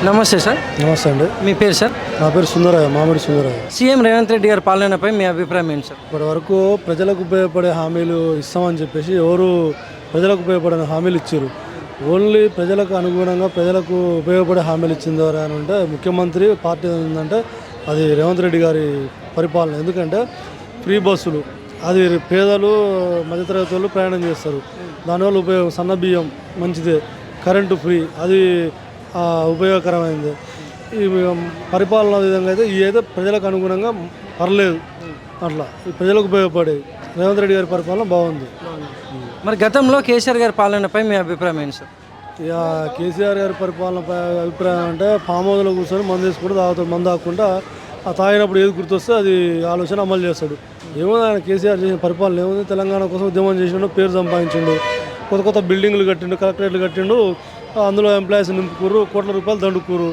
నమస్తే సార్. నమస్తే అండి. మీ పేరు సార్? నా పేరు సుందరయ్య, మామిడి సుందరయ్య. సీఎం రేవంత్ రెడ్డి గారి పాలనపై మీ అభిప్రాయం ఏంటి సార్? ఇప్పటి వరకు ప్రజలకు ఉపయోగపడే హామీలు ఇస్తామని చెప్పేసి ఎవరు ప్రజలకు ఉపయోగపడే హామీలు ఇచ్చారు. ఓన్లీ ప్రజలకు అనుగుణంగా ప్రజలకు ఉపయోగపడే హామీలు ఇచ్చిన ద్వారా అని అంటే ముఖ్యమంత్రి పార్టీ ఏంటంటే అది రేవంత్ రెడ్డి గారి పరిపాలన. ఎందుకంటే ఫ్రీ బస్సులు, అది పేదలు మధ్యతరగతి వాళ్ళు ప్రయాణం చేస్తారు, దానివల్ల ఉపయోగం. సన్న బియ్యం మంచిదే, కరెంటు ఫ్రీ, అది ఉపయోగకరమైంది. ఈ పరిపాలన విధంగా అయితే ఈ అయితే ప్రజలకు అనుగుణంగా పర్లేదు, అట్లా ఈ ప్రజలకు ఉపయోగపడేది. రేవంత్ రెడ్డి గారి పరిపాలన బాగుంది. మరి గతంలో కేసీఆర్ గారి పాలనపై మీ అభిప్రాయం ఏంటి సార్? ఇక కేసీఆర్ గారి పరిపాలనపై అభిప్రాయం అంటే ఫామ్ హౌస్లో కూర్చొని మందు వేసుకుంటూ తాగుతాడు. మందు తాగకుండా ఆ తాగినప్పుడు ఏది గుర్తొస్తే అది ఆలోచన అమలు చేస్తాడు. ఏముంది ఆయన కేసీఆర్ చేసిన పరిపాలన ఏముంది? తెలంగాణ కోసం ఉద్యమం చేసిండు, పేరు సంపాదించిండు, కొత్త కొత్త బిల్డింగ్లు కట్టిండు, కలెక్టరేట్లు కట్టిండు, అందులో ఎంప్లాయీస్ నింపుకూరు, కోట్ల రూపాయలు దండుకూరు.